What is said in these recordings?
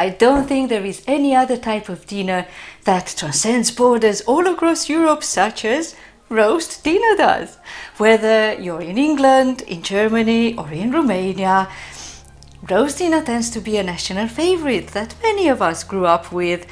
I don't think there is any other type of dinner that transcends borders all across Europe, such as roast dinner does. Whether you're in England, in Germany, or in Romania, roast dinner tends to be a national favorite that many of us grew up with.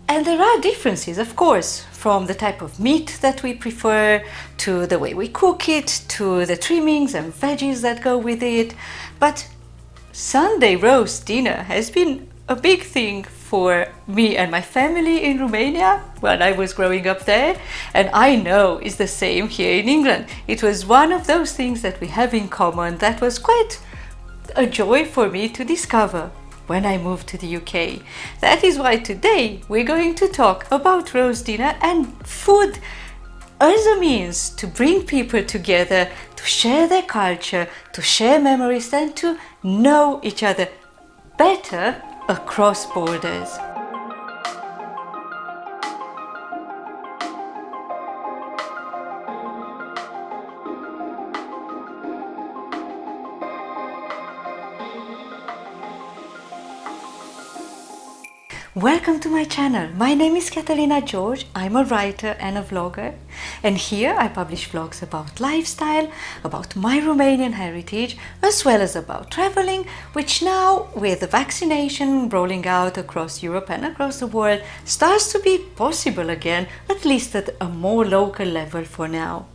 And there are differences, of course, from the type of meat that we prefer, to the way we cook it, to the trimmings and veggies that go with it. But Sunday roast dinner has been a big thing for me and my family in Romania when I was growing up there, and I know it's the same here in England. It was one of those things that we have in common that was quite a joy for me to discover when I moved to the UK. That is why today we're going to talk about roast dinner and food as a means to bring people together, to share their culture, to share memories, and to know each other better across borders. Welcome to my channel. My name is Catalina George. I'm a writer and a vlogger, and here I publish vlogs about lifestyle, about my Romanian heritage, as well as about traveling, which now, with the vaccination rolling out across Europe and across the world, starts to be possible again, at least at a more local level for now.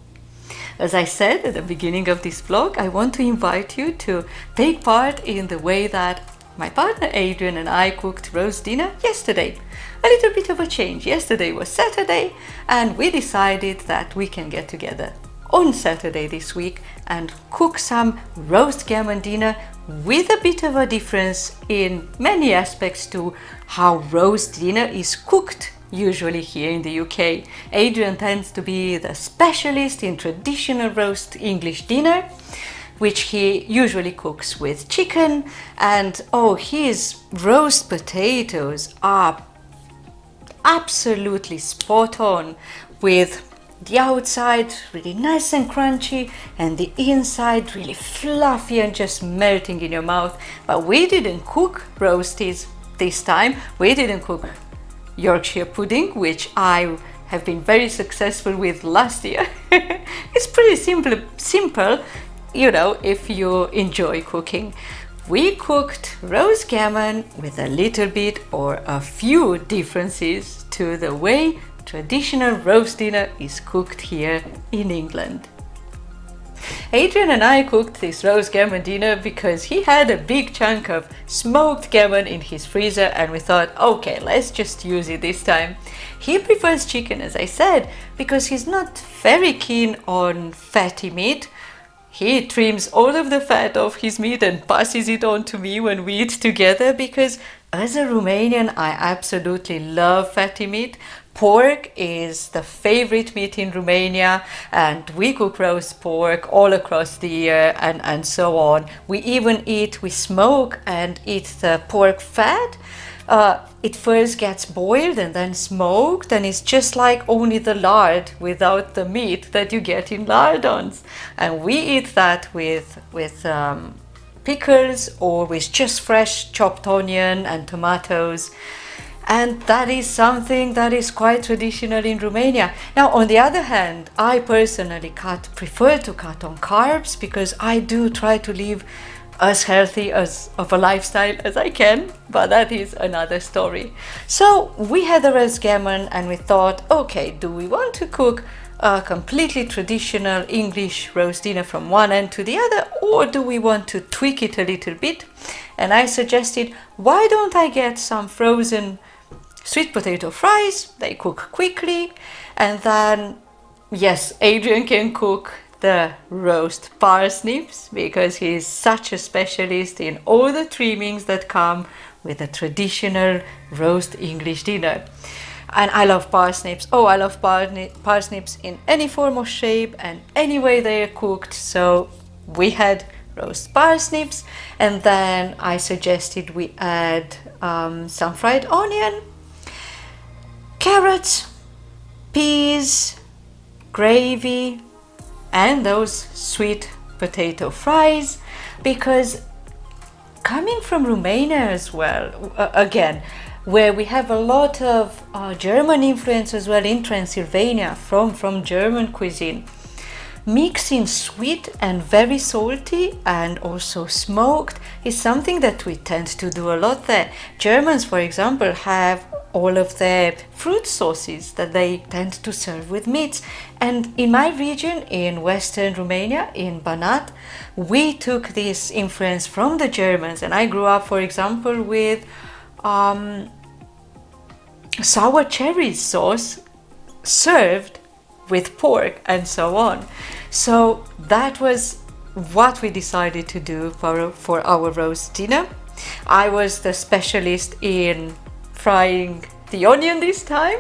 As I said at the beginning of this vlog, I want to invite you to take part in the way that my partner Adrian and I cooked roast dinner yesterday. A little bit of a change. Yesterday was Saturday, and we decided that we can get together on Saturday this week and cook some roast gammon dinner with a bit of a difference in many aspects to how roast dinner is cooked usually here in the UK. Adrian tends to be the specialist in traditional roast English dinner, which he usually cooks with chicken, and his roast potatoes are absolutely spot on, with the outside really nice and crunchy and the inside really fluffy and just melting in your mouth. But we didn't cook roasties this time. We didn't cook Yorkshire pudding, which I have been very successful with last year. It's pretty simple, you know, if you enjoy cooking. We cooked roast gammon with a little bit or a few differences to the way traditional roast dinner is cooked here in England. Adrian and I cooked this roast gammon dinner because he had a big chunk of smoked gammon in his freezer, and we thought, okay, let's just use it this time. He prefers chicken, as I said, because he's not very keen on fatty meat. He trims all of the fat off his meat and passes it on to me when we eat together, because as a Romanian, I absolutely love fatty meat. Pork is the favorite meat in Romania, and we cook roast pork all across the year and so on. We smoke and eat the pork fat. It first gets boiled and then smoked, and it's just like only the lard without the meat that you get in lardons. And we eat that with pickles or with just fresh chopped onion and tomatoes. And that is something that is quite traditional in Romania. Now, on the other hand, I personally prefer to cut on carbs, because I do try to live as healthy of a lifestyle as I can, but that is another story. So we had the roast gammon, and we thought, okay, do we want to cook a completely traditional English roast dinner from one end to the other, or do we want to tweak it a little bit? And I suggested, why don't I get some frozen sweet potato fries? They cook quickly, and then, yes, Adrian can cook the roast parsnips, because he is such a specialist in all the trimmings that come with a traditional roast English dinner. And I love parsnips. I love parsnips in any form or shape and any way they are cooked. So we had roast parsnips, and then I suggested we add some fried onion, carrots, peas, gravy, and those sweet potato fries, because coming from Romania as well, again, where we have a lot of German influence as well in Transylvania from German cuisine. Mixing sweet and very salty and also smoked is something that we tend to do a lot there. Germans, for example, have all of their fruit sauces that they tend to serve with meats. And in my region, in Western Romania, in Banat, we took this influence from the Germans. And I grew up, for example, with sour cherry sauce served with pork and so on. So that was what we decided to do for our roast dinner. I was the specialist in frying the onion this time.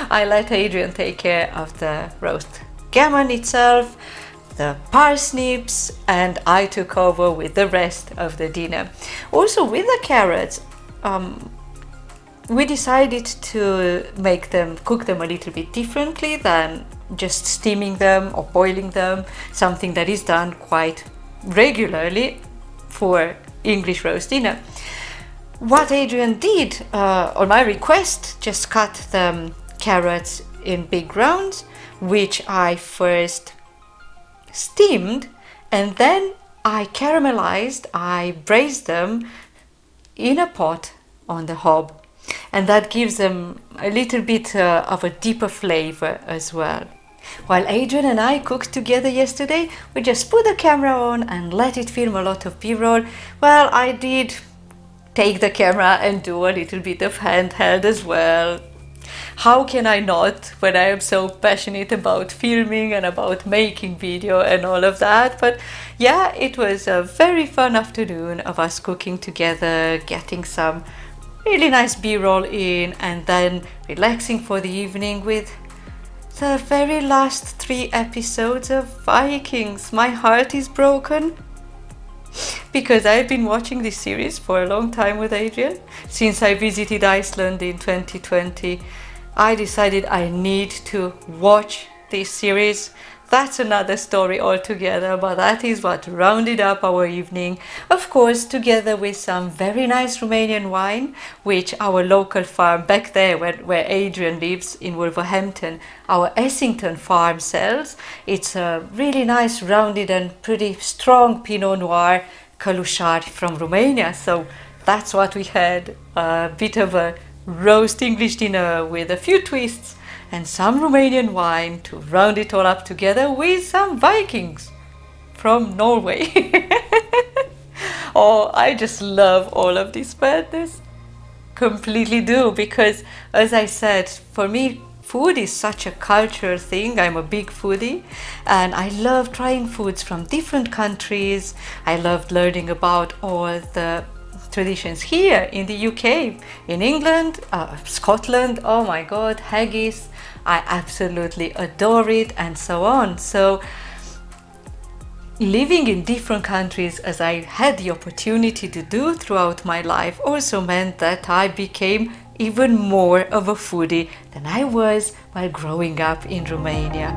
I let Adrian take care of the roast gammon itself, the parsnips, and I took over with the rest of the dinner. Also with the carrots, we decided to cook them a little bit differently than just steaming them or boiling them, something that is done quite regularly for English roast dinner. What Adrian did, on my request, just cut the carrots in big rounds, which I first steamed, and then I caramelized, I braised them in a pot on the hob. And that gives them a little bit of a deeper flavor as well. While Adrian and I cooked together yesterday, we just put the camera on and let it film a lot of b-roll. Well, I did take the camera and do a little bit of handheld as well. How can I not when I am so passionate about filming and about making video and all of that? But yeah, it was a very fun afternoon of us cooking together, getting some really nice b-roll in, and then relaxing for the evening with the very last 3 episodes of Vikings. My heart is broken because I've been watching this series for a long time with Adrian. Since I visited Iceland in 2020, I decided I need to watch this series. That's another story altogether, but that is what rounded up our evening. Of course, together with some very nice Romanian wine, which our local farm back there where Adrian lives in Wolverhampton, our Essington farm sells. It's a really nice, rounded and pretty strong Pinot Noir Călușari from Romania. So that's what we had, a bit of a roast English dinner with a few twists and some Romanian wine to round it all up together with some Vikings from Norway. Oh, I just love all of this madness. Completely do, because as I said, for me, food is such a cultural thing. I'm a big foodie and I love trying foods from different countries. I loved learning about all the traditions here in the UK, in England, Scotland. Oh my God, haggis. I absolutely adore it, and so on. So living in different countries, as I had the opportunity to do throughout my life, also meant that I became even more of a foodie than I was while growing up in Romania.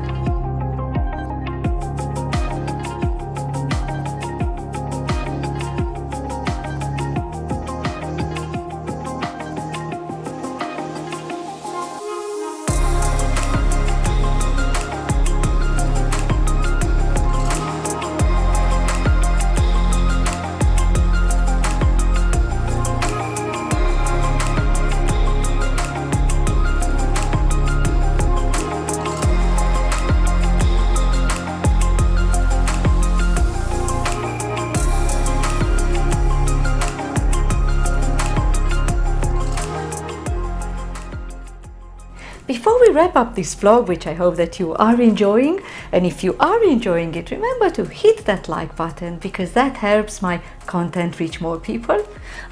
Before we wrap up this vlog, which I hope that you are enjoying, and if you are enjoying it, remember to hit that like button because that helps my content reach more people.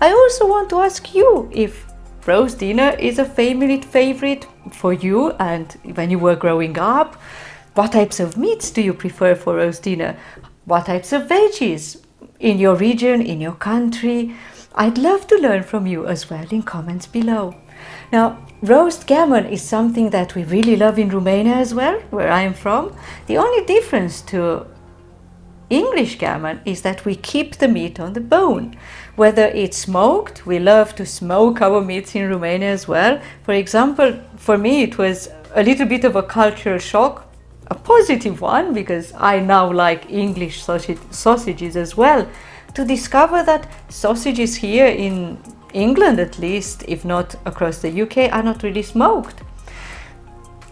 I also want to ask you if roast dinner is a favorite for you, and when you were growing up, what types of meats do you prefer for roast dinner? What types of veggies in your region, in your country? I'd love to learn from you as well in comments below. Now, roast gammon is something that we really love in Romania as well, where I am from. The only difference to English gammon is that we keep the meat on the bone, Whether it's smoked, we love to smoke our meats in Romania as well. For example, for me it was a little bit of a cultural shock, a positive one, because I now like English sausages as well, to discover that sausages here in England, at least, if not across the UK, are not really smoked.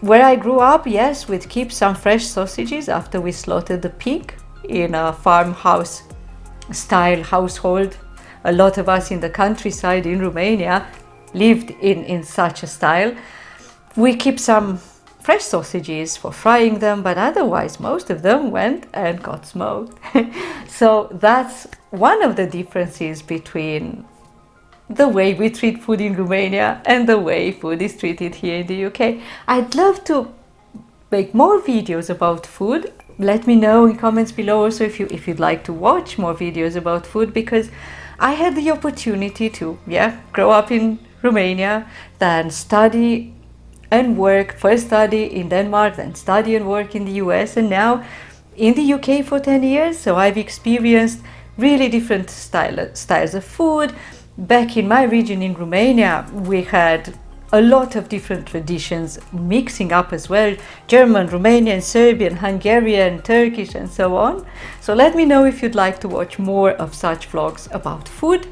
Where I grew up, yes, we'd keep some fresh sausages after we slaughtered the pig in a farmhouse style household. A lot of us in the countryside in Romania lived in such a style. We keep some fresh sausages for frying them, but otherwise most of them went and got smoked. So that's one of the differences between the way we treat food in Romania and the way food is treated here in the UK. I'd love to make more videos about food. Let me know in comments below also if you'd like to watch more videos about food, because I had the opportunity to grow up in Romania, then study and work, first study in Denmark, then study and work in the US, and now in the UK for 10 years. So I've experienced really different styles of food. Back in my region in Romania, we had a lot of different traditions mixing up as well: German, Romanian, Serbian, Hungarian, Turkish, and so on. So let me know if you'd like to watch more of such vlogs about food.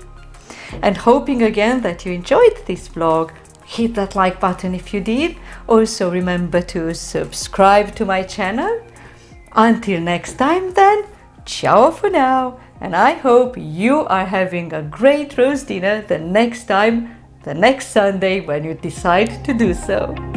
And hoping again that you enjoyed this vlog, hit that like button if you did. Also remember to subscribe to my channel. Until next time then, ciao for now, and I hope you are having a great roast dinner the next time, the next Sunday when you decide to do so.